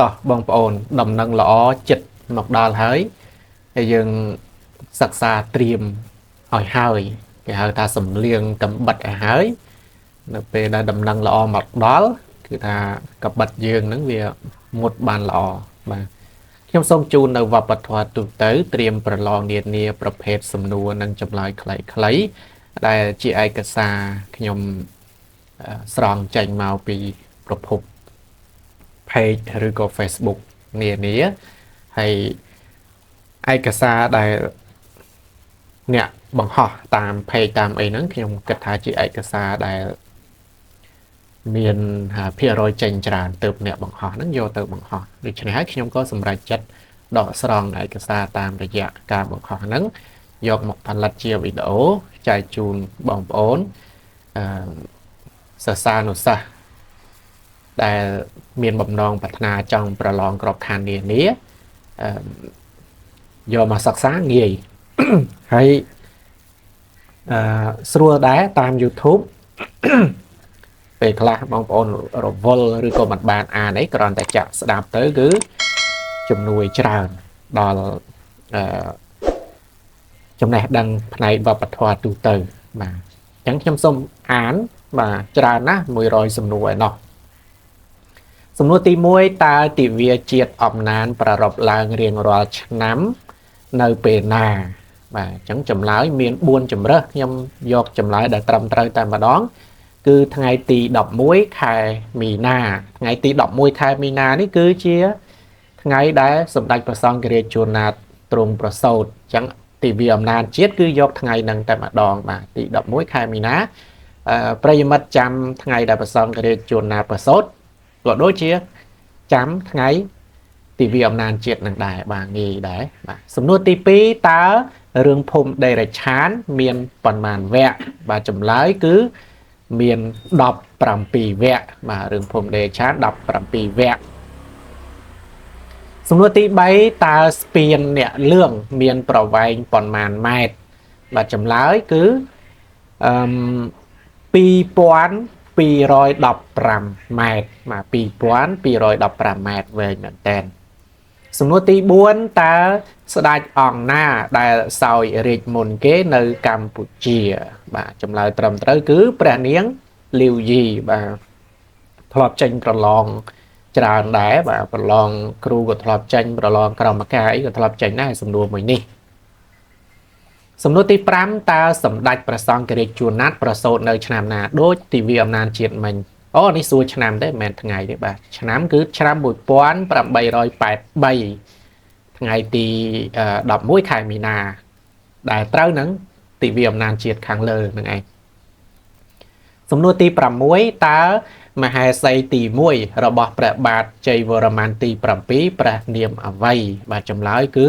តោះបងប្អូនដំណឹងល្អចិត្តមកដល់ហើយហើយយើងសិក្សាត្រៀមឲ្យហើយគេហៅថាសំលៀងកំបិតឲ្យហើយនៅពេលដែលដំណឹងល្អមកដល់គឺថាកំបិតយើងហ្នឹងវាមុតបានល្អបាទខ្ញុំសូមជូននៅវប្បធម៌ទូទៅត្រៀមប្រឡងនានាប្រភេទសំណួរនិងចម្លើយខ្លីៗដែលជាឯកសារខ្ញុំស្រង់ចេញមកពីប្រភព page ឬក៏ Facebook នានាហើយឯកសារដែលអ្នកបង្ហោះតាម page តាមអីហ្នឹងខ្ញុំគិតថាជាឯកសារដែលមានភាគរយចេញច្រើនទៅអ្នកបង្ហោះហ្នឹងយកទៅបង្ហោះដូច្នេះហើយខ្ញុំក៏សម្រេចចិត្តដកស្រង់ឯកសារតាមរយៈការបង្ហោះហ្នឹងយកមកផលិតជាវីដេអូចែកជូនបងប្អូនសិស្សានុសិស្សដែលមានបំណងប្រាថ្នាចង់ប្រឡងក្របខ័ណ្ឌនានាយកមកសិក្សាងាយហើយស្រួលដែរតាម YouTube ពេលខ្លះបងប្អូនរវល់ឬក៏មិនបានអានអីគ្រាន់តែចាក់ស្ដាប់ទៅគឺជំនួយច្រើនដល់ចំណេះដឹងផ្នែកវប្បធម៌ទូទៅបាទអញ្ចឹងខ្ញុំសូមអានបាទច្រើនណាស់100សំណួរឯណោះសំណួរទី1តើទិវាជាតិអំណានប្រារព្ធឡើងរៀងរាល់ឆ្នាំនៅពេលណាបាទអញ្ចឹងចម្លើយមាន4ជម្រើសខ្ញុំយកចម្លើយដែលត្រឹមត្រូវតែម្ដងគឺថ្ងៃទី11ខែមីនាថ្ងៃទី11ខែមីនានេះគឺជាថ្ងៃដែលសម្ដេចព្រះសង្ឃរាជជួនណាតទ្រង់ប្រសូតអញ្ចឹងទិវាអំណានជាតិគឺយកថ្ងៃហ្នឹងតែម្ដងបាទទី11ខែមីនាប្រិយមិត្តចាំថ្ងៃដែលព្រះសង្ឃរាជជួនណាតប្រសូតក៏ដូចជាចាំថ្ងៃទិវាអំណានជាតិនឹងដែរបាទងាយដែរបាទសំណួរទី2តើរឿងភូមិដីរឆានមានប៉ុន្មានវគ្គបាទចម្លើយគឺមាន17វគ្គបាទរឿងភូមិដីរឆាន17វគ្គសំណួរទី3តើស្ពានអ្នកលឿងមានប្រវែងប៉ុន្មានម៉ែត្របាទចម្លើយគឺ2215ម៉ែត្របាទ2215ម៉ែត្រវែងមែនតើសំណួរទី4តើស្ដេចអង្គណាដែលសោយរាជមុនគេនៅកម្ពុជាបាទចម្លើយត្រឹមត្រូវគឺព្រះនាងលាវយីបាទធ្លាប់ចេញប្រឡងច្រើនដែរបាទប្រឡងគ្រូក៏ធ្លាប់ចេញប្រឡងក្រមការអីក៏ធ្លាប់ចេញដែរសំណួរមួយនេះសំណួរទី5តើសម្ដេចព្រះសង្ឃរាជជួនណាតប្រសូតនៅឆ្នាំណាដូចទិវាអំណានជាតិមិញអូនេះសួរឆ្នាំទេមិនមែនថ្ងៃទេបាទឆ្នាំគឺឆ្នាំ1883ថ្ងៃទី11ខែមីនាដែលត្រូវនឹងទិវាអំណានជាតិខាងលើនឹងឯងសំណួរទី6តើមហេសីទី1របស់ព្រះបាទជ័យវរ្ម័នទី7ព្រះនាមអ្វីបាទចម្លើយគឺ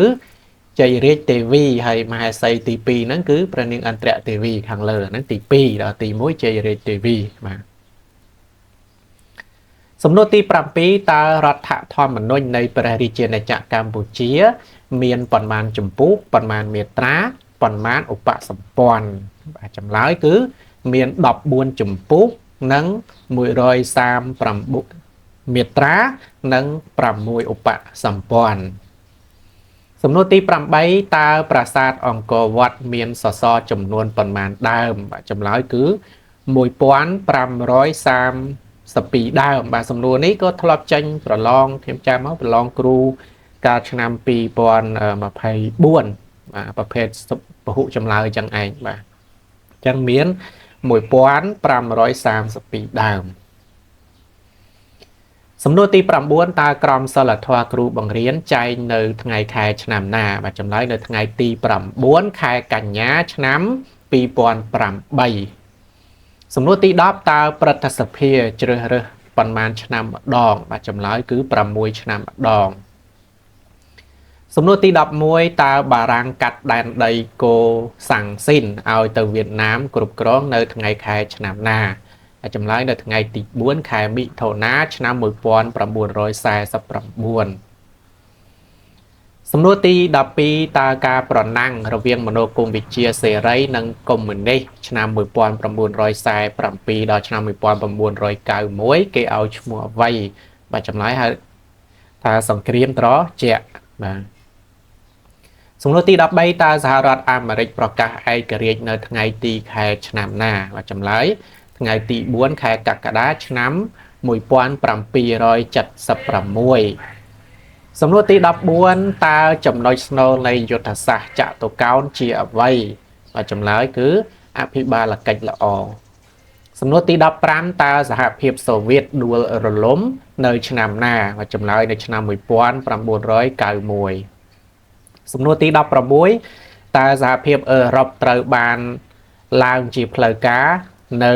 ជ័យរាជទេវីហើយមហេសីទី2ហ្នឹងគឺព្រះនាងឥន្ទ្រទេវីខាងលើហ្នឹងទី2ដល់ទី1ជ័យរាជទេវីបាទសំណួរទី7តើរដ្ឋធម្មនុញ្ញនៃព្រះរាជាណាចក្រកម្ពុជាមានប៉ុន្មានជំពូកប៉ុន្មានមាត្រាប៉ុន្មានឧបសម្ព័ន្ធបាទចម្លើយគឺមាន14ជំពូកនិង139មាត្រានិង6ឧបសម្ព័ន្ធសំណួរទី8តើប្រាសាទអង្គរវត្តមានសសរចំនួនប៉ុន្មានដើមបាទចម្លើយគឺ1532ដើមបាទសំណួរនេះក៏ធ្លាប់ចេញប្រឡងខ្ញុំចាំមកប្រឡងគ្រូកាលឆ្នាំ2024បាទប្រភេទពហុចម្លើយចឹងឯងបាទអញ្ចឹងមាន1532ដើមសំណួរទី9តើក្រមសីលធម៌គ្រូបង្រៀនចែងនៅថ្ងៃខែឆ្នាំណាបាទចម្លើយនៅថ្ងៃទី9ខែកញ្ញាឆ្នាំ2008សំណួរទី10តើព្រឹទ្ធសភាជ្រើសរើសប៉ុន្មានឆ្នាំម្ដងបាទចម្លើយគឺ6ឆ្នាំម្ដងសំណួរទី11តើបារាំងកាត់ដែនដីកូសាំងស៊ីនឲ្យទៅវៀតណាមគ្រប់គ្រងនៅថ្ងៃខែឆ្នាំណាចម្លើយនៅថ្ងៃទី4ខែមិថុនាឆ្នាំ1949សំណួរទី12តើការប្រណាំងរវាងមនោគមវិជ្ជាសេរីនិងកុម្មុយនីសឆ្នាំ1947ដល់ឆ្នាំ1991គេឲ្យឈ្មោះអ្វីបាទចម្លើយហៅ ថាសង្គ្រាមត្រជាក់បាទសំណួរទី13តើសហរដ្ឋអាមេរិកប្រកាសឯករាជ្យនៅថ្ងៃទីខែឆ្នាំណាបាទចម្លើយថ្ងៃទី4ខែកក្កដាឆ្នាំ1776សំណួរទី14តើចំណុចស្នូលនៃយុទ្ធសាស្ត្រចតុកោណជាអ្វីបាទចម្លើយគឺអភិបាលកិច្ចល្អសំណួរទី15តើសហភាពសូវៀតដួលរលំនៅឆ្នាំណាបាទចម្លើយនៅឆ្នាំ1991សំណួរទី16តើសហភាពអឺរ៉ុបត្រូវបានឡើងជាផ្លូវការនៅ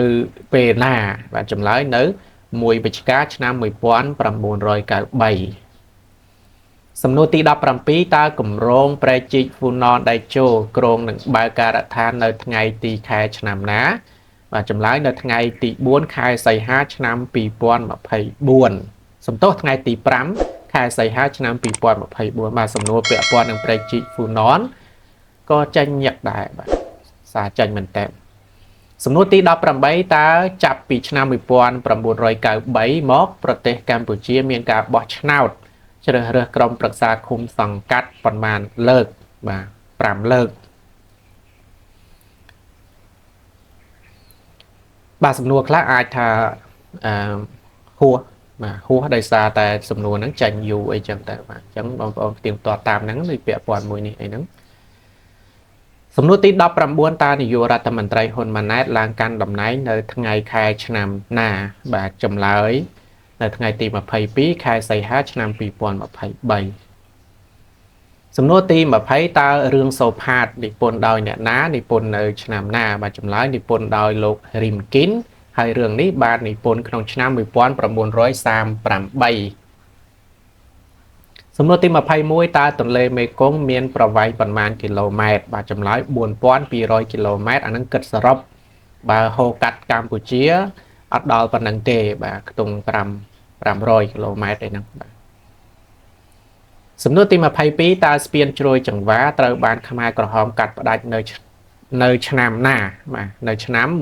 ពេលណាបាទចម្លើយនៅ1វិច្ឆិកាឆ្នាំ1993សំណួរទី17តើគម្រោងប្រែជីកហ្វូណនដៃជោក្រុងនឹងបើកការដ្ឋាននៅថ្ងៃទីខែឆ្នាំណាបាទចម្លើយនៅថ្ងៃទី4ខែសីហាឆ្នាំ2024សំទោសថ្ងៃទី5ខែសីហាឆ្នាំ2024បាទសំណួរពាក់ព័ន្ធនឹងប្រែជីកហ្វូណនក៏ចេញញាក់ដែរបាទសារចេញមែនតើសំណួរទី18តើចាប់ពីឆ្នាំ1993មកប្រទេសកម្ពុជាមានការបោះឆ្នោតជ្រើសរើសក្រុមប្រឹក្សាឃុំសង្កាត់ប៉ុន្មានលើកបាទ5លើកបាទសំណួរខ្លះអាចថាហួសបាទហួសដោយសារតែសំណួរហ្នឹងចាញ់យូរអីចឹងតែបាទអញ្ចឹងបងប្អូនផ្ទៀងផ្ទាត់តាមហ្នឹងដូចពាក់ព័ន្ធមួយនេះអីហ្នឹងសំណួរទី19តើនាយករដ្ឋមន្ត្រីហ៊ុនម៉ាណែតឡើងកាន់តំណែងនៅថ្ងៃខែឆ្នាំណាបាទចម្លើយនៅថ្ងៃទី22ខែសីហាឆ្នាំ2023សំណួរទី20តើរឿងសូផាតនិពន្ធដោយអ្នកណានិពន្ធនៅឆ្នាំណាបាទចម្លើយនិពន្ធដោយលោករីមគីនហើយរឿងនេះបាននិពន្ធក្នុងឆ្នាំ1938សំណួរទី21តើទន្លេមេគង្គមានប្រវែងប៉ុន្មានគីឡូម៉ែត្របាទចម្លើយ4200គីឡូម៉ែត្រអានឹងគិតសរុបបើហូរកាត់កម្ពុជាអត់ដល់ប៉ុណ្្នឹងទេបាទខ្ទង់500គីឡូម៉ែត្រឯហ្នឹងបាទសំណួរទី22តើស្ពានជ្រោយចង្វាត្រូវបានខ្មែរក្រហមកាត់ផ្ដាច់នៅឆ្នាំណាបាទនៅឆ្នាំ1972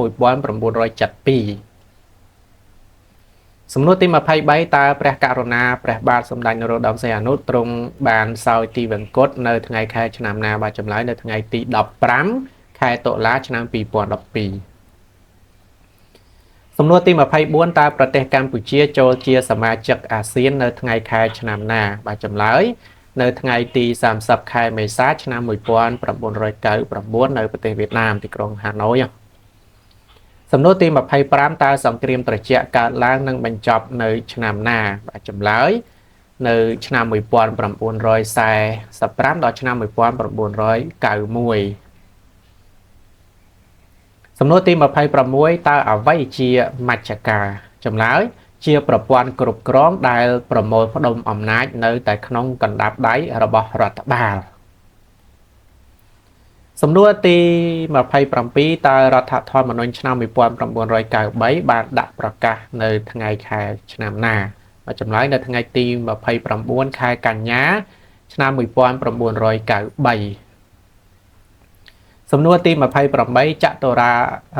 សំណួរទី23តើព្រះករុណាព្រះបាទសម្ដេចនរោត្តមសីហនុទ្រង់បានសោយទីវង្គតនៅថ្ងៃខែឆ្នាំណាបាទចម្លើយនៅថ្ងៃទី15ខែតុលាឆ្នាំ2012សំណួរទី24តើប្រទេសកម្ពុជាចូលជាសមាជិកអាស៊ាននៅថ្ងៃខែឆ្នាំណាបាទចម្លើយនៅថ្ងៃទី30ខែមេសាឆ្នាំ1999នៅប្រទេសវៀតណាមទីក្រុងហាណូយសំណួរទី25តើសង្គ្រាមត្រជាក់កើតឡើងនិងបញ្ចប់នៅឆ្នាំណាបាទចម្លើយនៅឆ្នាំ1945ដល់ឆ្នាំ1991សំណួរទី26តើអ្វីជាមជ្ឈការចម្លើយជាប្រព័ន្ធគ្រប់គ្រងដែលប្រមូលផ្ដុំអំណាចនៅតែក្នុងកណ្ដាប់ដៃរបស់រដ្ឋបាលសំណួរទី27តើរដ្ឋធម្មនុញ្ញឆ្នាំ1993បានដាក់ប្រកាសនៅថ្ងៃខែឆ្នាំណាបាទចម្លើយនៅថ្ងៃទី29ខែកញ្ញាឆ្នាំ1993សំណួរទី28ចតុរា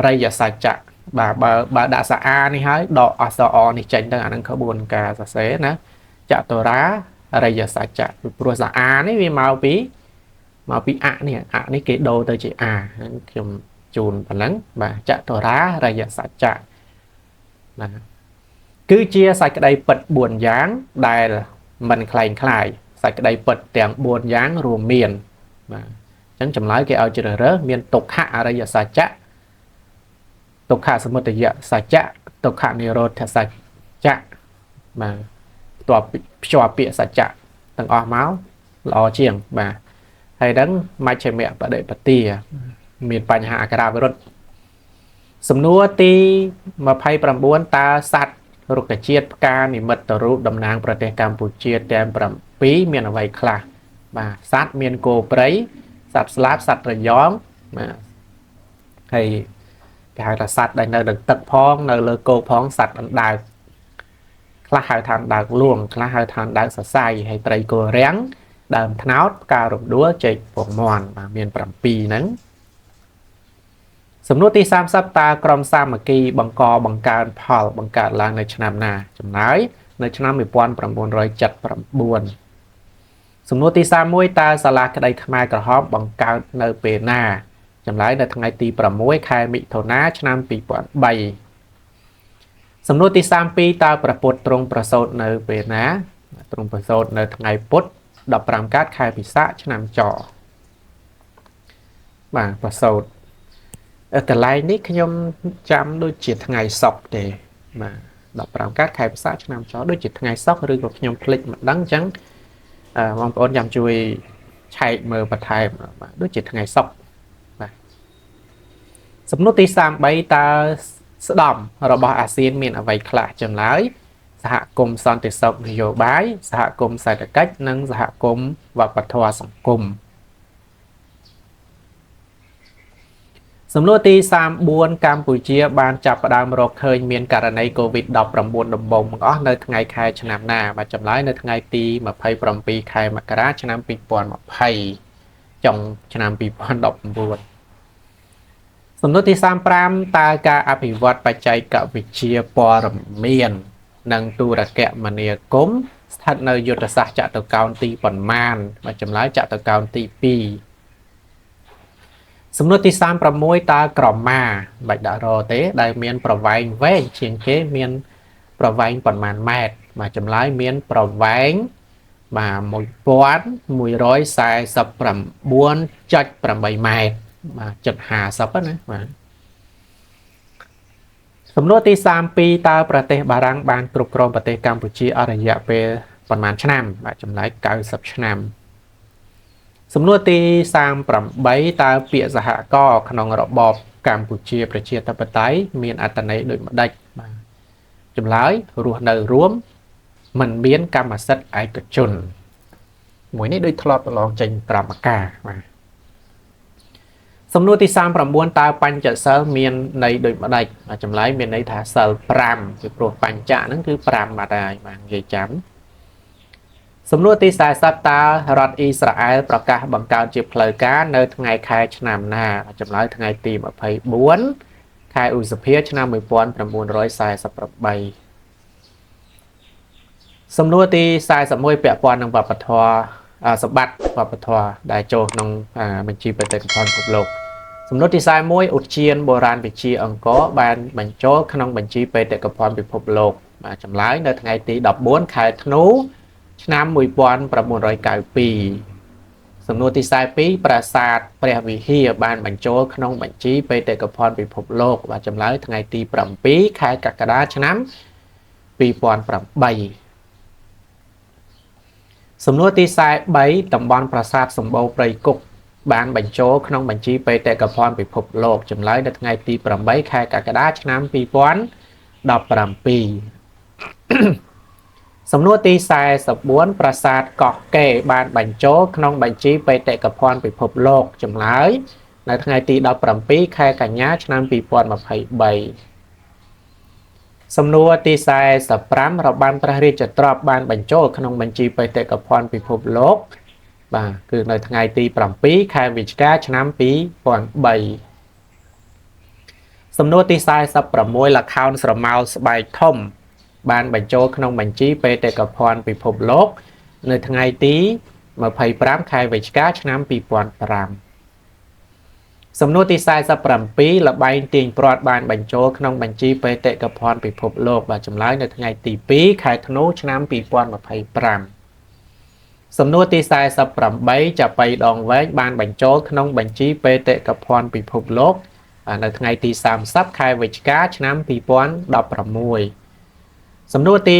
រិយសច្ចៈបាទបើដាក់សាអានេះហើយដកអក្សរអនេះចេញទៅអានឹងក្បួនការសរសេរណាចតុរារិយសច្ចៈព្រោះសាអានេះវាមកពីអនេះគេដូរទៅជាអាខ្ញុំជូនប៉ុណ្ណឹងបាទចតុរារិយសច្ចៈណាគឺជាសេចក្តីពិត4យ៉ាងដែលមិនคล้ายคล้ายសេចក្តីពិតទាំង4យ៉ាងរួមមានបាទអញ្ចឹងចម្លើយគេឲ្យជ្រើសរើសមានទុក្ខអរិយសច្ចៈទុក្ខសមុទយសច្ចៈទុក្ខនិរោធសច្ចៈបាទតបភ្ជាប់ពាក្យសច្ចៈទាំងអស់មកល្អជាងបាទហើយដឹងមជ្ឈិមបដិបទាមានបញ្ហាអក្ខរាវិរុទ្ធសំណួរទី29តើសត្វរុក្ខជាតិផ្កានិមិត្តរូបតំណាងប្រទេសកម្ពុជាទាំង7មានអ្វីខ្លះបាទសត្វមានគោព្រៃសត្វស្លាបសត្វត្រយងបាទហើយគេហៅថាសត្វដែលនៅលើទឹកផងនៅលើគោកផងសត្វអណ្ដើកខ្លះហៅថាអណ្ដើកលួងខ្លះហៅថាអណ្ដើកសរសៃហើយត្រីគល់រាំងដើមត្នោតផ្ការំដួលចេកពងមាន់បាទមាន7ហ្នឹងសំណួរទី30តើក្រុមសាមគ្គីបង្កបង្កើនផលបង្កើតឡើងនៅឆ្នាំណាចម្លើយ នៅឆ្នាំ1979សំណួរទី31តើសាលាក្តីខ្មែរក្រហមបង្កើតនៅពេលណាចម្លើយនៅថ្ងៃទី6ខែមិថុនាឆ្នាំ2003សំណួរទី32តើព្រះពុទ្ធទ្រង់ប្រសូតនៅពេលណាទ្រង់ប្រសូតនៅថ្ងៃពុធ15កើតខែពិសាខឆ្នាំចបាទប្រសូតកន្លែងនេះខ្ញុំចាំដូចជាថ្ងៃសុក្រទេបាទ15កើតខែពិសាខឆ្នាំចដូចជាថ្ងៃសុក្រឬក៏ខ្ញុំភ្លេចមិនដឹងអញ្ចឹងបងប្អូនចាំជួយឆែកមើលបន្ថែមបាទដូចជាថ្ងៃសុក្របាទសំណួរទី33តើស្ដំរបស់អាស៊ានមានអ្វីខ្លះចម្លើយសហគមន៍សន្តិសុខនយោបាយសហគមន៍សេដ្ឋកិច្ចនិងសហគមន៍វប្បធម៌សង្គមសំណួរទី34កម្ពុជាបានចាប់ផ្ដើមរកឃើញមានករណី COVID-19 ដំបូងបង្អស់នៅថ្ងៃខែឆ្នាំណាបាទចម្លើយនៅថ្ងៃទី27ខែមករាឆ្នាំ2020ចុងឆ្នាំ2019សំណួរទី35តើការអភិវឌ្ឍបច្ចេកវិទ្យាព័ត៌មាននិងទូរគមនាគមន៍ស្ថិតនៅយុទ្ធសាស្ត្រចតុកោណទីប៉ុន្មានបាទចម្លើយចតុកោណទី2សំណួរទី36តើក្រមាបាច់ដាក់រទេដែលមានប្រវែងវែងជាងគេមានប្រវែងប៉ុន្មានម៉ែត្របាទចម្លើយមានប្រវែងបាទ1149.8ម៉ែត្របាទ750ណាបាទសំណួរទី32តើប្រទេសបារាំងបានគ្រប់គ្រងប្រទេសកម្ពុជាអស់រយៈពេលប៉ុន្មានឆ្នាំបាទចម្លើយ90ឆ្នាំសំណួរទី38តើពាក្យសហករណ៍ក្នុងរបបកម្ពុជាប្រជាធិបតេយ្យមានអត្ថន័យដូចម្ដេចបាទចម្លើយរស់នៅរួមមិនមានកម្មសិទ្ធិឯកជនមួយនេះដូចធ្លាប់ប្រឡងចេញក្រមការបាទសំណួរទី39តើបញ្ចសិលមានន័យដូចម្ដេចចម្លើយមានន័យថាសិល5ពីព្រោះបញ្ចហ្នឹងគឺ5បាត់ហើយបាទនិយាយចាំសំណួរទី40តើរដ្ឋអ៊ីស្រាអែលប្រកាសបង្កើតជាផ្លូវការនៅថ្ងៃខែឆ្នាំណាចម្លើយថ្ងៃទី24ខែឧសភាឆ្នាំ1948សំណួរទី41ពាក់ព័ន្ធនឹងវប្បធម៌សម្បត្តិវប្បធម៌ដែលចូលក្នុងបញ្ជីបេតិកភណ្ឌពិភពលោកសំណួរទី41ឧទ្យានបុរាណវិទ្យាអង្គរបានបញ្ចូលក្នុងបញ្ជីបេតិកភណ្ឌពិភពលោកបាទចម្លើយនៅថ្ងៃទី14ខែធ្នូឆ្នាំ1992សំណួរទី42ប្រាសាទព្រះវិហារបានបញ្ចូលក្នុងបញ្ជីបេតិកភណ្ឌពិភពលោកបាទចម្លើយថ្ងៃទី7ខែកក្កដាឆ្នាំ2008សំណួរទី43តំបន់ប្រាសាទសម្បូរព្រៃគុកបានបញ្ចូលក្នុងបញ្ជីបេតិកភណ្ឌពិភពលោកចម្លើយនៅថ្ងៃទី8ខែកក្កដាឆ្នាំ2017សំណួរទី44ប្រាសាទកោះកេរបានបញ្ចូលក្នុងបញ្ជីបេតិកភណ្ឌពិភពលោកចម្លើយនៅថ្ងៃទី17ខែកញ្ញាឆ្នាំ2023សំណួរទី45របាំព្រះរាជទ្រព្យបានបញ្ចូលក្នុងបញ្ជីបេតិកភណ្ឌពិភពលោកបាទគឺនៅថ្ងៃទី7ខែវិច្ឆិកាឆ្នាំ2003សំណួរទី46ល្ខោនស្រមោលស្បែកធំបានបញ្ចូលក្នុងបញ្ជីបេតិកភណ្ឌពិភពលោកនៅថ្ងៃទី25ខែវិច្ឆិកាឆ្នាំ2005សំណួរទី47ល្បែងទាញព្រ័ត្របានបញ្ចូលក្នុងបញ្ជីបេតិកភណ្ឌពិភពលោកបាទចម្លើយនៅថ្ងៃទី2ខែធ្នូឆ្នាំ2025សំណួរទី48ចាប៉ីដងវែងបានបញ្ចូលក្នុងបញ្ជីបេតិកភណ្ឌពិភពលោកនៅថ្ងៃទី30ខែវិច្ឆិកាឆ្នាំ2016សំណួរទី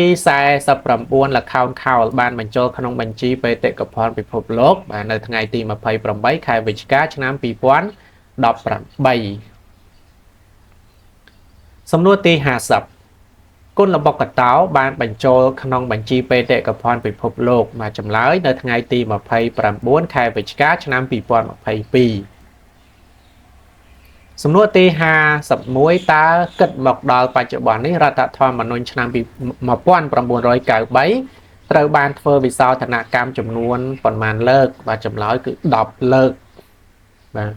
49ល្ខោនខោលបានបញ្ចូលក្នុងបញ្ជីបេតិកភណ្ឌពិភពលោកបាទនៅថ្ងៃទី28ខែវិច្ឆិកាឆ្នាំ2018សំណួរទី50គុណល្បុក្កតោបានបញ្ចូលក្នុងបញ្ជីបេតិកភណ្ឌពិភពលោកមកចម្លើយនៅថ្ងៃទី29ខែវិច្ឆិកាឆ្នាំ2022សំណួរទី51តើគិតមកដល់បច្ចុប្បន្ននេះរដ្ឋធម្មនុញ្ញឆ្នាំ1993ត្រូវបានធ្វើវិសោធនកម្មចំនួនប៉ុន្មានលើកបាទចម្លើយគឺ10លើកបាទ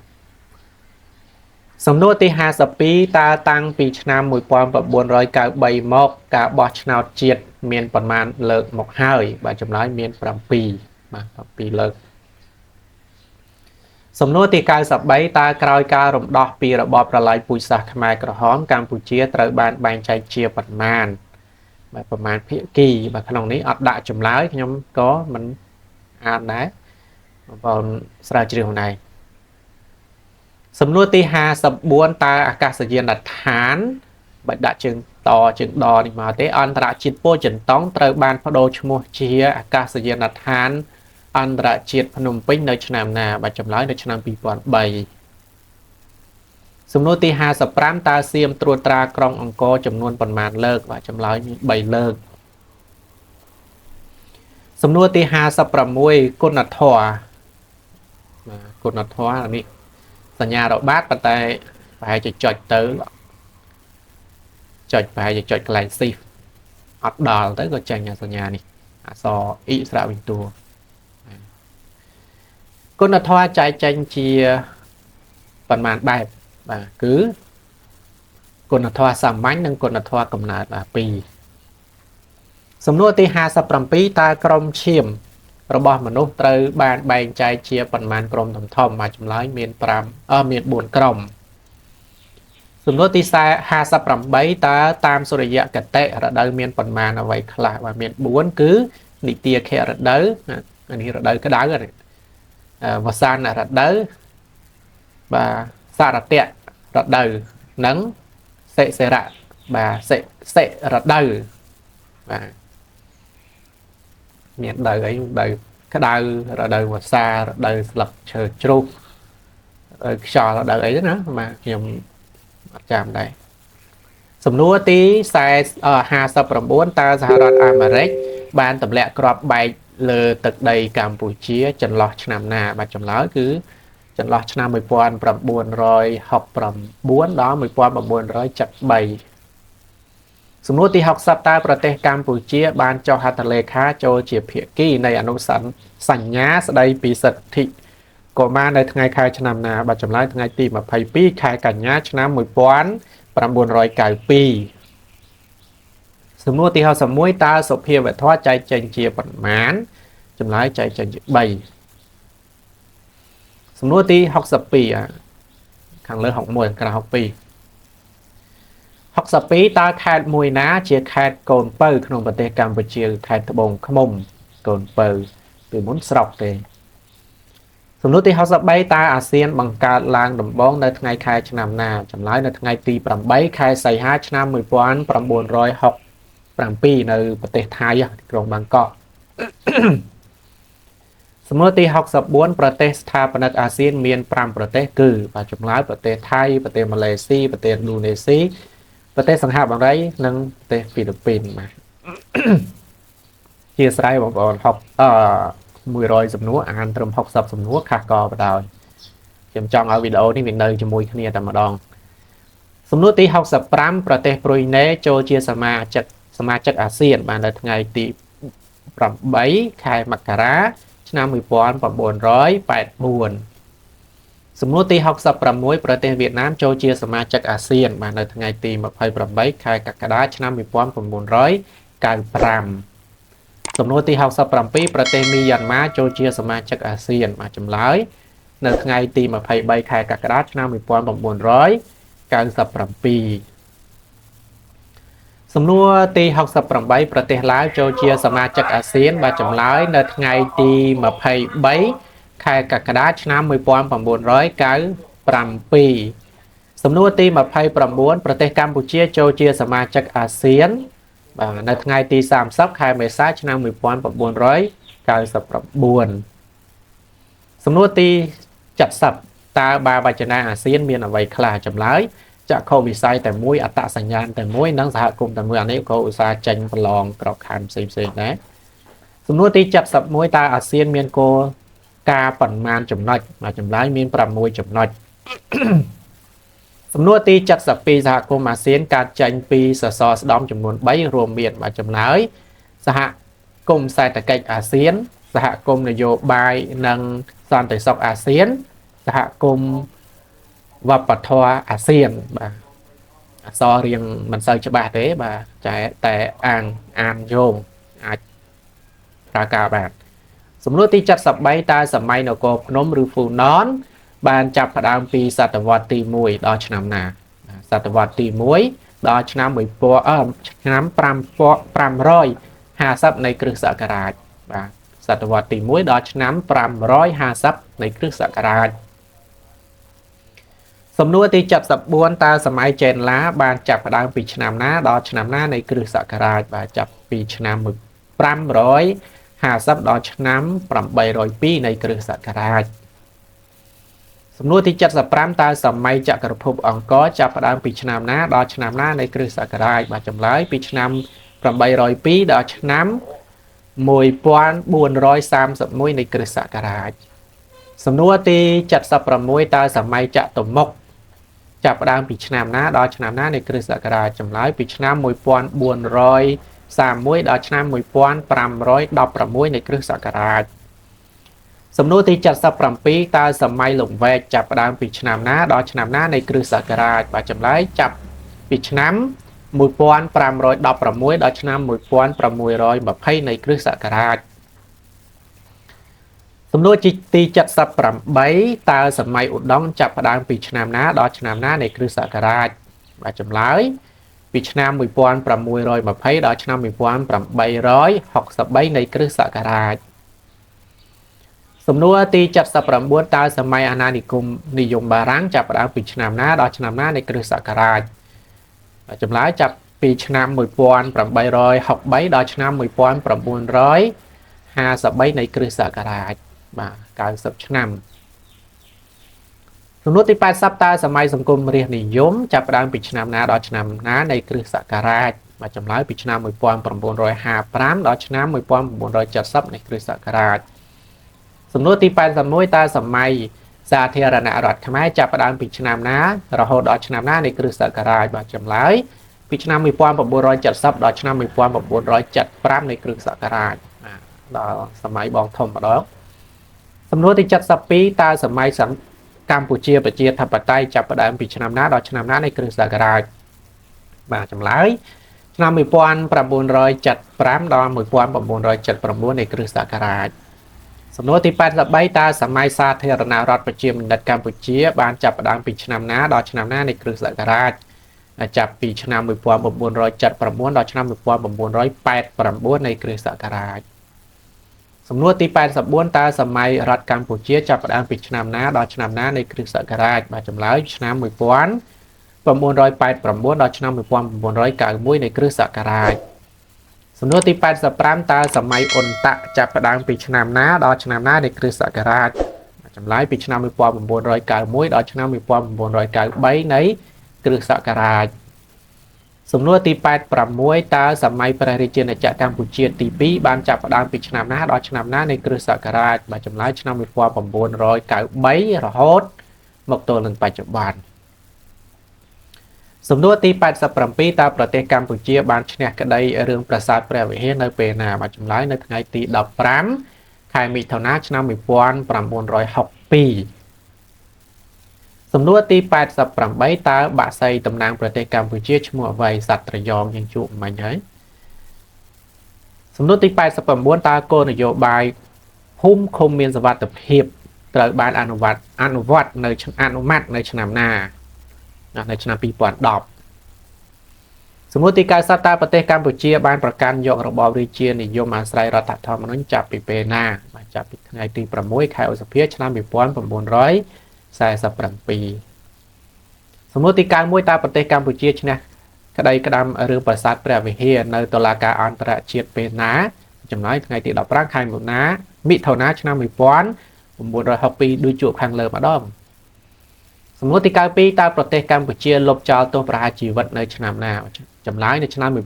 សំណួរទី52តើតាំងពីឆ្នាំ1993មកការបោះឆ្នោតជាតិ មានប្រមាណលើកមកហើយបាទចម្លើយមាន7បាទ7លើកសំណួរទី93តើក្រោយការរំដោះពីរបបប្រល័យពូជសាសន៍ខ្មែរក្រហមកម្ពុជាត្រូវបានបែងចែកជាប៉ុន្មានបាទប្រមាណភាគីបាទក្នុងនេះអត់ដាក់ចម្លើយខ្ញុំក៏មិនអានដែរបងប្អូនស្រាវជ្រាវខ្លួនឯងសំណួរទី54តើអាកាសយានដ្ឋានបើដាក់ជើងតជើងដនេះមកទេអន្តរជាតិពោធិ៍ចិនតុងត្រូវបានបដូរឈ្មោះជាអាកាសយានដ្ឋានអន្តរជាតិភ្នំពេញនៅឆ្នាំណាបាទចម្លើយនៅឆ្នាំ2003សំណួរទី55តើសៀមត្រួតត្រាក្រុងអង្គរចំនួនប៉ុន្មានលើកបាទចម្លើយមាន3លើកសំណួរទី56គុណធម៌បាទគុណធម៌នេះសញ្ញារបាតប៉ុន្តែប្រហែលជាចុចទៅចុចប្រហែលជាចុចកន្លែង shift អត់ដល់ទៅក៏ចេញសញ្ញានេះអក្សរ i ស្រៈវិញតួគុណធម៌ចែកចេញជាប៉ុន្មានបែបបាទគឺគុណធម៌សាមញ្ញនិងគុណធម៌កំណើតបាទ2សំណួរទី57តើក្រុមឈាមរបស់មនុស្សត្រូវបានបែងចែកជាប៉ុន្មានក្រុមធំៗបាទចម្លើយមានមាន4ក្រុមសំណួរទី58តើតាមសុរិយគតិរដូវមានប៉ុន្មានអ្វីខ្លះបាទមាន4គឺនិទាខរដូវនេះរដូវក្តៅវស្សានរដូវបាទសារតៈរដូវនិងសិសិរៈបាទសិរដូវបាទមានដៅអីដៅក្តៅរដូវវស្សារដូវស្លឹកឈើជ្រុះខ្យល់រដូវអីណាបាទខ្ញុំអត់ចាំដែរសំណួរទី59តើសហរដ្ឋអាមេរិកបានទម្លាក់គ្រាប់បែកលើទឹកដីកម្ពុជាចន្លោះឆ្នាំណាបាទចម្លើយគឺចន្លោះឆ្នាំ1969ដល់1973សំណួរទី60តើប្រទេសកម្ពុជាបានចុះហត្ថលេខាចូលជាភាគីនៃអនុសញ្ញាស្តីពីសិទ្ធិកុមារនៅថ្ងៃខែឆ្នាំណាបាទចម្លើយថ្ងៃទី22ខែកញ្ញាឆ្នាំ1992សំណួរទី61តើសុភាវធម៌ចែកចេញជាប៉ុន្មានចម្លើយចែកចេញជា3សំណួរទី62ខាងលើ61ក្រៅ62តើខេត្តមួយណាជាខេត្តកូនពៅក្នុងប្រទេសកម្ពុជាខេត្តត្បូងឃ្មុំកូនពៅពីមុនស្រុកទេសំណួរទី63តើអាស៊ានបង្កើតឡើងដំបូងនៅថ្ងៃខែឆ្នាំណាចម្លើយនៅថ្ងៃទី8ខែសីហាឆ្នាំ1967នៅប្រទេសថៃក្រុងបាងកកសំណួរទី64ប្រទេសស្ថាបនិកអាស៊ានមាន5ប្រទេសគឺបាទចម្លើយប្រទេសថៃប្រទេសម៉ាឡេស៊ីប្រទេសឥណ្ឌូនេស៊ីប្រទេសសិង្ហបុរីនិងប្រទេសហ្វីលីពីនបាទជាស្រ័យបងប្អូន100សំណួរអានត្រឹម60សំណួរខាស់កបដោយខ្ញុំចង់ឲ្យវីដេអូនេះវានៅជាមួយគ្នាតែម្ដងសំណួរទី65ប្រទេសព្រុយណេចូលជាសមាជិកអាស៊ានបាននៅថ្ងៃទី8ខែមករាឆ្នាំ1984សំណួរទី66ប្រទេសវៀតណាមចូលជាសមាជិកអាស៊ានបាននៅថ្ងៃទី28ខែកក្កដាឆ្នាំ1995សំណួរទី67ប្រទេសមីយ៉ាន់ម៉ាចូលជាសមាជិកអាស៊ានបាទចម្លើយនៅថ្ងៃទី23ខែកក្កដាឆ្នាំ1997សំណួរទី68ប្រទេសឡាវចូលជាសមាជិកអាស៊ានបាទចម្លើយនៅថ្ងៃទី23ខែកក្កដាឆ្នាំ1997សំណួរទី29ប្រទេសកម្ពុជាចូលជាសមាជិកអាស៊ានបាទនៅថ្ងៃទី30ខែមេសាឆ្នាំ1999សំណួរទី70តើបាវចនាអាស៊ានមានអ្វីខ្លះចម្លើយចក្ខុវិស័យតែមួយអត្តសញ្ញាណតែមួយនិងសហគមន៍តែមួយអានេះក៏ឧស្សាហ៍ចេញប្រឡងក្របខ័ណ្ឌផ្សេងដែរសំណួរទី71តើអាស៊ានមានគោលការណ៍ប៉ុន្មានចំណុចបាទចម្លើយមាន6ចំណុចសំណួរទី72សហគមន៍អាស៊ានកើតចេញពីសសរស្តម្ភចំនួន3រួមមានបាទចម្លើយសហគមន៍សេដ្ឋកិច្ចអាស៊ានសហគមន៍នយោបាយនិងសន្តិសុខអាស៊ានសហគមន៍វប្បធម៌អាស៊ានបាទ អក្សររៀងមិនសូវច្បាស់ទេបាទតែអានយោងអាចប្រើការបានសំណួរទី73តើសម័យនគរភ្នំឬហ្វូណនបានចាប់ផ្ដើមពីសតវត្សទី1ដល់ឆ្នាំណាសតវត្សទី1ដល់ឆ្នាំឆ្នាំ550នៃគ្រិស្តសករាជបាទសតវត្សទី1ដល់ឆ្នាំ550នៃគ្រិស្តសករាជសំណួរទី74តើសម័យចេនឡាបានចាប់ផ្ដើមពីឆ្នាំណាដល់ឆ្នាំណានៃគ្រិស្តសករាជបាទចាប់ពីឆ្នាំ550ដល់ឆ្នាំ802នៃគ្រិស្តសករាជសំណួរទី75តើសម័យចក្រភពអង្គរចាប់ផ្ដើមពីឆ្នាំណាដល់ឆ្នាំណានៃគ្រិស្តសករាជបាទចម្លើយពីឆ្នាំ802ដល់ឆ្នាំ1431នៃគ្រិស្តសករាជសំណួរទី76តើសម័យចតុម្មុខចាប់ផ្ដើមពីឆ្នាំណាដល់ឆ្នាំណានៃគ្រិស្តសករាជចម្លើយពីឆ្នាំ1431ដល់ឆ្នាំ1516នៃគ្រិស្តសករាជសំណួរទី77តើសម័យលង្វែកចាប់ផ្ដើមពីឆ្នាំណាដល់ឆ្នាំណានៃគ្រិស្តសករាជបាទចម្លើយចាប់ពីឆ្នាំ1516ដល់ឆ្នាំ1620នៃគ្រិស្តសករាជសំណួរទី78តើសម័យឧដុង្គចាប់ផ្ដើមពីឆ្នាំណាដល់ឆ្នាំណានៃគ្រិស្តសករាជបាទចម្លើយពីឆ្នាំ1620ដល់ឆ្នាំ1863នៃគ្រិស្តសករាជសំណួរទី79តើសម័យអាណានិគមនិយមបារាំងចាប់ផ្ដើមពីឆ្នាំណាដល់ឆ្នាំណានៃគ្រិស្តសករាជចម្លើយចាប់ពីឆ្នាំ1863ដល់ឆ្នាំ1953នៃគ្រិស្តសករាជបាទ90ឆ្នាំសំណួរទី80តើសម័យសង្គមរាស្ត្រនិយមចាប់ផ្ដើមពីឆ្នាំណាដល់ឆ្នាំណានៃគ្រិស្តសករាជបាទចម្លើយពីឆ្នាំ1955ដល់ឆ្នាំ1970នៃគ្រិស្តសករាជសំណួរទី81តើសម័យសាធារណរដ្ឋខ្មែរចាប់ផ្ដើមពីឆ្នាំណារហូតដល់ឆ្នាំណានៃគ្រិស្តសករាជបាទចម្លើយពីឆ្នាំ1970ដល់ឆ្នាំ1975នៃគ្រិស្តសករាជដល់សម័យបងធំម្ដងសំណួរទី72តើសម័យកម្ពុជាប្រជាធិបតេយ្យចាប់ផ្ដើមពីឆ្នាំណាដល់ឆ្នាំណានៃគ្រិស្តសករាជបាទចម្លើយឆ្នាំ1975ដល់1979នៃគ្រិស្តសករាជសំណួរទី83តើសម័យសាធារណរដ្ឋប្រជាមានិតកម្ពុជាបានចាប់ផ្ដើមពីឆ្នាំណាដល់ឆ្នាំណានៃគ្រិស្តសករាជចាប់ពីឆ្នាំ1979ដល់ឆ្នាំ1989នៃគ្រិស្តសករាជសំណួរទី84តើសម័យរដ្ឋកម្ពុជាចាប់ផ្ដើមពីឆ្នាំណាដល់ឆ្នាំណានៃគ្រិស្តសករាជបាទចម្លើយឆ្នាំ1989ដល់ឆ្នាំ1991នៃគ្រិស្តសករាជសំណួរទី85តើសម័យអ៊ុនតាក់ចាប់ផ្ដើមពីឆ្នាំណាដល់ឆ្នាំណានៃគ្រិស្តសករាជចម្លើយពីឆ្នាំ1991ដល់ឆ្នាំ1993នៃគ្រិស្តសករាជសំណួរទី86តើសម័យព្រះរាជាណាចក្រកម្ពុជាទី2បានចាប់ផ្ដើមពីឆ្នាំណាដល់ឆ្នាំណានៃគ្រិស្តសករាជបាទចម្លើយឆ្នាំ1993រហូតមកទល់នឹងបច្ចុប្បន្នសំណួរទី87តើប្រទេសកម្ពុជាបានឈ្នះក្តីរឿងប្រាសាទព្រះវិហារនៅពេលណាបាទចម្លើយនៅថ្ងៃទី15ខែមិថុនាឆ្នាំ1962សំណួរទី88តើបក្សីតំណាងប្រទេសកម្ពុជាឈ្មោះអ្វីសត្វត្រយងយ៉ាងជួបមិញហើយសំណួរទី89តើគោលនយោបាយភូមិឃុំមានសុវត្ថិភាពត្រូវបានអនុម័តនៅឆ្នាំណានៅឆ្នាំ2010សំណួរទី90តើប្រទេសកម្ពុជាបានប្រកាន់យករបបរាជានិយមអាស្រ័យរដ្ឋធម្មនុញ្ញចាប់ពីពេលណាបាទចាប់ពីថ្ងៃទី6ខែឧសភាឆ្នាំ1947សំណួរទី91តើប្រទេសកម្ពុជាឈ្នះក្តីក្តាំរឿងប្រាសាទព្រះវិហារនៅតុលាការអន្តរជាតិពេលណាចម្លើយថ្ងៃទី15ខែមិថុនាឆ្នាំ1962ដូចជួបខាងលើម្ដងសំណួរទី92តើប្រទេសកម្ពុជាលុបចោលទោសប្រហារជីវិតនៅឆ្នាំណាចម្លើយនៅឆ្នាំ1989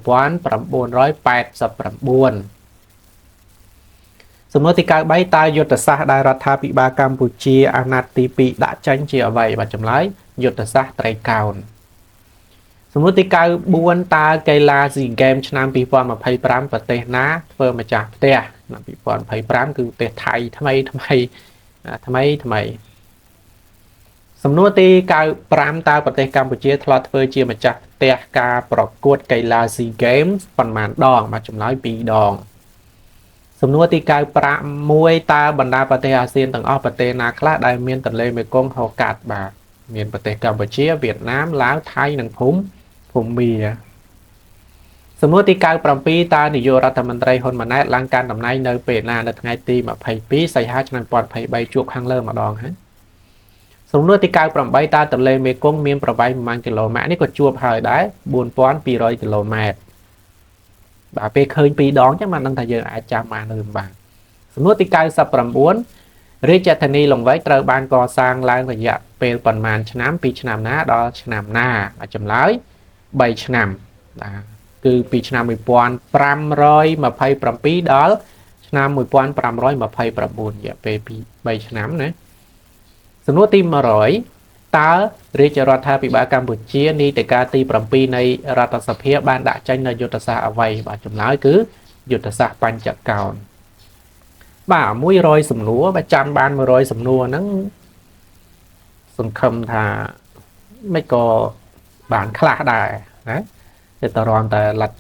សំណួរទី93តើយុទ្ធសាស្ត្រដែលរដ្ឋាភិបាលកម្ពុជាអាណត្តិទី2ដាក់ចេញជាអ្វីបាទចម្លើយយុទ្ធសាស្ត្រត្រីកោណសំណួរទី94តើកីឡាស៊ីហ្គេមឆ្នាំ2025ប្រទេសណាធ្វើម្ចាស់ផ្ទះឆ្នាំ2025គឺប្រទេសថៃថ្មីសំណួរទី95តើប្រទេសកម្ពុជាធ្លាប់ធ្វើជាម្ចាស់ ទះការប្រកួតកីឡា SEA Games ប៉ុន្មានដងបាទចម្លើយ2ដងសំណួរទី91តើបណ្ដាប្រទេសអាស៊ានទាំងអស់ប្រទេសណាខ្លះដែលមានទន្លេមេគង្គហូរកាត់បាទមានប្រទេសកម្ពុជាវៀតណាមឡាវថៃនិងភូមាសំណួរទី97តើនាយករដ្ឋមន្ត្រីហ៊ុនម៉ាណែតឡើងកាន់តំណែងនៅពេលណានៅថ្ងៃទី22សីហាឆ្នាំ2023ជួបខាងលើម្ដងហើយសំណួរទី98តើទន្លេមេគង្គមានប្រវែងប្រមាណគីឡូម៉ែត្រនេះក៏ជួបហើយដែរ4200គីឡូម៉ែត្របាទពេលឃើញ2ដងចឹងបានដឹងថាយើងអាចចាំបានឬមិនបានសំណួរទី99រាជធានីលង្វែកត្រូវបានកសាងឡើងរយៈពេលប៉ុន្មានឆ្នាំពីឆ្នាំណាដល់ឆ្នាំណាបាទចម្លើយ3ឆ្នាំបាទគឺពីឆ្នាំ1527ដល់ឆ្នាំ1529រយៈពេល3ឆ្នាំណាសំណួរទី100តើរាជរដ្ឋាភិបាលកម្ពុជានីតិកាលទី7នៃរដ្ឋសភាបានដាក់ចេញនូវយុទ្ធសាស្ត្រអ្វីបាទចម្លើយគឺយុទ្ធសាស្ត្របញ្ចកោណបាទ100សំណួរបើចាំបាន100សំណួរហ្នឹងសង្ឃឹមថាមិនក៏បានខ្លះដែរណាតែតរំតែលັດ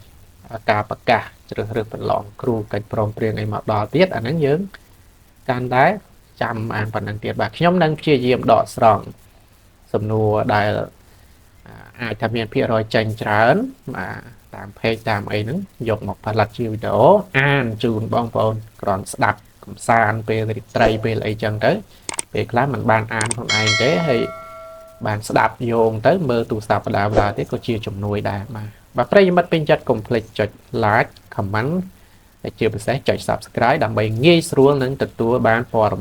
ការប្រកាសជ្រើសរើសប្រឡងគ្រូកិច្ចព្រមព្រៀងអីមកដល់ទៀតអាហ្នឹងយើងកាន់តែចាំបានប៉ុណ្ណឹងទៀតបាទខ្ញុំនឹងព្យាយាមដកស្រង់សំណួរដែលអាចថាមានភាគរយចេញច្រើនបាទតាមเพจតាមអីហ្នឹងយកមកផលិតជាវីដេអូអានជូនបងប្អូនគ្រាន់ស្ដាប់កំសាន្តពេលរាត្រីពេលអីចឹងទៅពេលខ្លះมันបានអានខ្លួនឯងទេហើយបានស្ដាប់យោងទៅមើលទូរស័ព្ទបដាទៀតក៏ជាជំនួយដែរបាទប្រិយមិត្តពេញចិត្តកុំភ្លេចចុច like comment ហើយជាពិសេសចុច subscribe ដើម្បីងាយស្រួលនឹងទទួលបានព័ត៌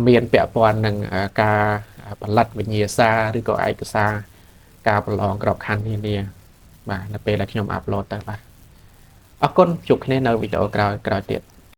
មានពាក់ព័ន្ធនឹងការផលិតវិញ្ញាសាឬក៏ឯកសារការប្រឡងក្របខ័ណ្ឌនានាបាទនៅពេលដែលខ្ញុំអាប់ឡូតទៅបាទអរគុណជួបគ្នានៅវីដេអូក្រោយទៀត